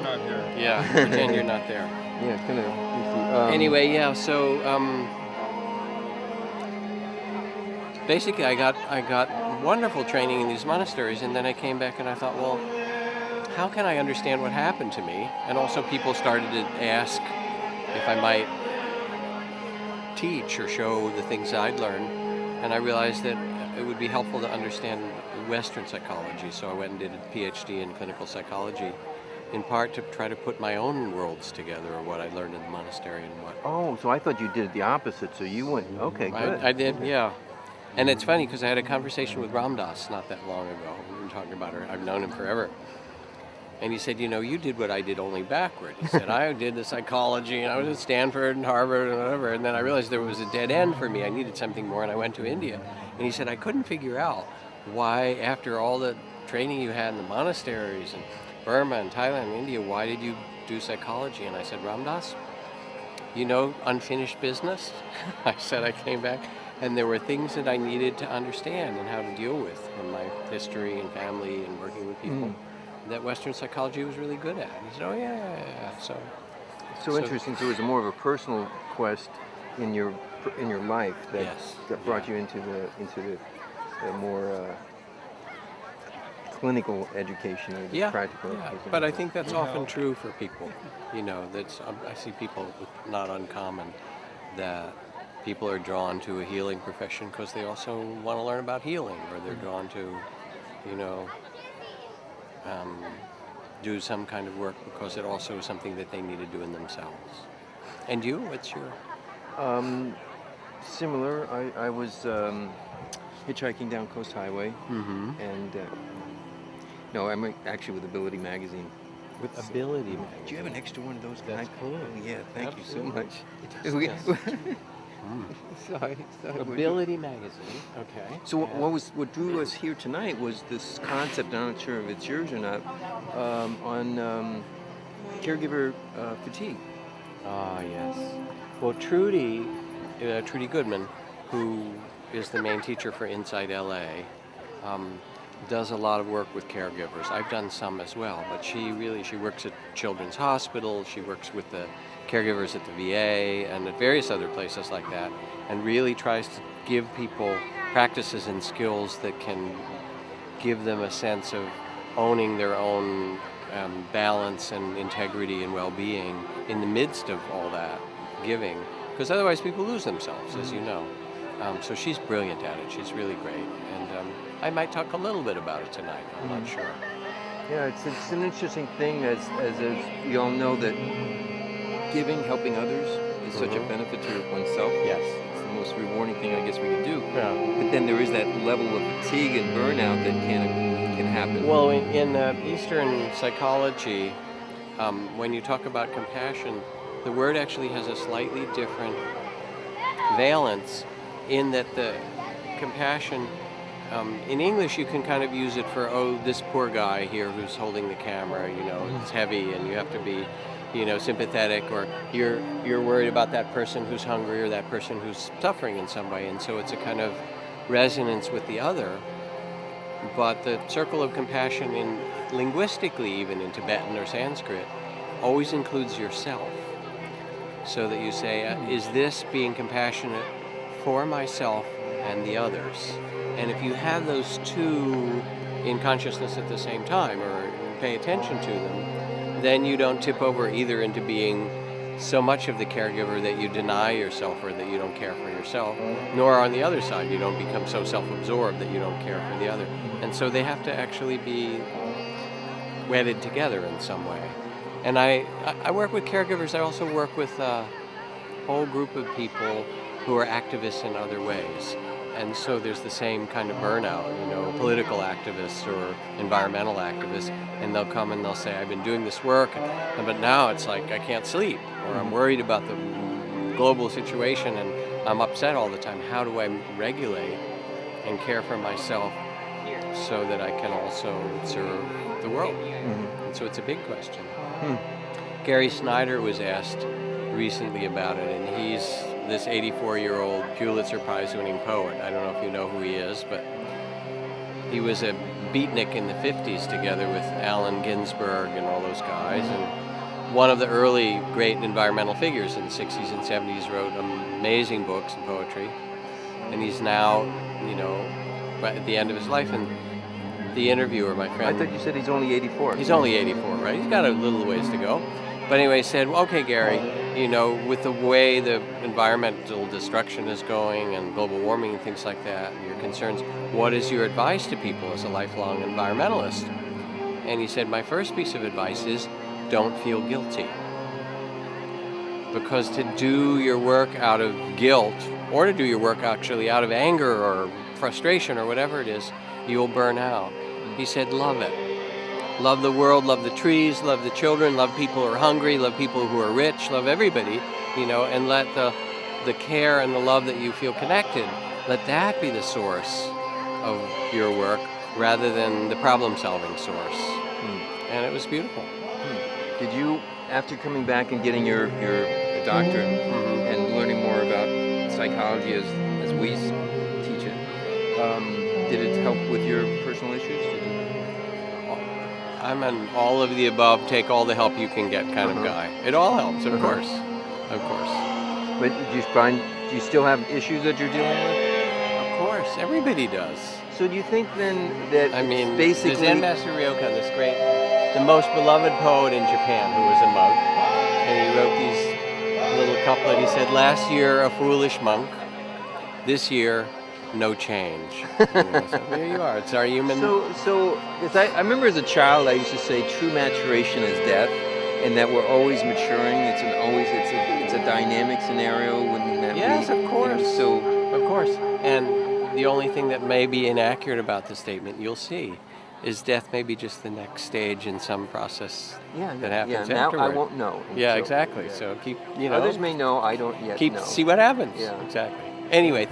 not here. Yeah, pretend you're not there. Yeah, kind of. Anyway, yeah. So basically, I got wonderful training in these monasteries, and then I came back and I thought, well, how can I understand what happened to me? And also, people started to ask if I might teach or show the things I'd learned, and I realized that it would be helpful to understand Western psychology. So I went and did a PhD in clinical psychology, in part to try to put my own worlds together, or what I learned in the monastery and what. Oh, so I thought you did the opposite. So you went. Okay, good. I did, yeah. And it's funny because I had a conversation with Ram Dass not that long ago. We were talking about her. I've known him forever. And he said, you did what I did, only backward. He said, I did the psychology, and I was at Stanford and Harvard and whatever, and then I realized there was a dead end for me. I needed something more, and I went to India. And he said, I couldn't figure out why, after all the training you had in the monasteries and Burma and Thailand and India, why did you do psychology? And I said, Ram Dass, unfinished business? I said, I came back, and there were things that I needed to understand and how to deal with in my history and family and working with people. That Western psychology was really good at. He said, oh, yeah. So Interesting. So it was more of a personal quest in your life that brought you into the more clinical education or the practical education. But I think that's often true for people. I see people not uncommon that people are drawn to a healing profession because they also want to learn about healing, or they're drawn to, do some kind of work because it also is something that they need to do in themselves. And you, what's your? Similar. I was hitchhiking down Coast Highway, and no, I'm actually with Ability Magazine. With Ability Magazine. Do you have an extra one of those? That's cool. Oh, yeah, thank you so much. Yes. Sorry. Ability Magazine. Okay. So what drew us here tonight was this concept. I'm not sure if it's yours or not, on caregiver fatigue. Ah, yes. Well, Trudy Goodman, who is the main teacher for Inside LA, does a lot of work with caregivers. I've done some as well, but she works at Children's Hospital. She works with the caregivers at the VA and at various other places like that, and really tries to give people practices and skills that can give them a sense of owning their own balance and integrity and well-being in the midst of all that giving, because otherwise people lose themselves, as you know. So she's brilliant at it. She's really great, and I might talk a little bit about it tonight. I'm not sure. Yeah, it's an interesting thing, as you all know, that giving, helping others is such a benefit to oneself. Yes. It's the most rewarding thing I guess we can do. Yeah. But then there is that level of fatigue and burnout that can happen. Well, in Eastern psychology, when you talk about compassion, the word actually has a slightly different valence, in that the compassion, in English you can kind of use it for, this poor guy here who's holding the camera, it's heavy and you have to be, sympathetic, or you're worried about that person who's hungry or that person who's suffering in some way, and so it's a kind of resonance with the other. But the circle of compassion, linguistically even in Tibetan or Sanskrit, always includes yourself. So that you say, is this being compassionate for myself and the others? And if you have those two in consciousness at the same time, or pay attention to them, then you don't tip over either into being so much of the caregiver that you deny yourself or that you don't care for yourself, nor on the other side, you don't become so self-absorbed that you don't care for the other. And so they have to actually be wedded together in some way. And I work with caregivers. I also work with a whole group of people who are activists in other ways. And so there's the same kind of burnout, political activists or environmental activists, and they'll come and they'll say, I've been doing this work, but now it's like I can't sleep, or I'm worried about the global situation and I'm upset all the time. How do I regulate and care for myself so that I can also serve the world? And so it's a big question. Gary Snyder was asked recently about it, and he's this 84-year-old Pulitzer Prize-winning poet. I don't know if you know who he is, but he was a beatnik in the 50s together with Allen Ginsberg and all those guys. And one of the early great environmental figures in the 60s and 70s, wrote amazing books and poetry. And he's now, right at the end of his life. And the interviewer, my friend... I thought you said he's only 84. He's only 84, right? He's got a little ways to go. But anyway, he said, okay, Gary, with the way the environmental destruction is going and global warming and things like that, and your concerns, what is your advice to people as a lifelong environmentalist? And he said, my first piece of advice is, don't feel guilty. Because to do your work out of guilt, or to do your work actually out of anger or frustration or whatever it is, you'll burn out. He said, love it. Love the world, love the trees, love the children, love people who are hungry, love people who are rich, love everybody, and let the care and the love that you feel connected, let that be the source of your work rather than the problem-solving source. And it was beautiful. Did you, after coming back and getting your doctorate and learning more about psychology as we teach it, did it help with your personal issues? I'm an all of the above, take all the help you can get kind of guy. It all helps, of course. Of course. But do you still have issues that you're dealing with? Of course, everybody does. So do you think then that basically... Zen Master Ryokan, the most beloved poet in Japan, who was a monk, and he wrote these little couplet. He said, last year a foolish monk, this year no change. So there you are. It's our human... So I remember as a child I used to say true maturation is death, and that we're always maturing. It's a dynamic scenario. Wouldn't that be? Yes, of course. Of course. And the only thing that may be inaccurate about the statement, you'll see, is death may be just the next stage in some process that happens afterward. Now I won't know. Yeah, exactly. So keep, Others may know, I don't yet know. See what happens. Yeah. Exactly. Anyway,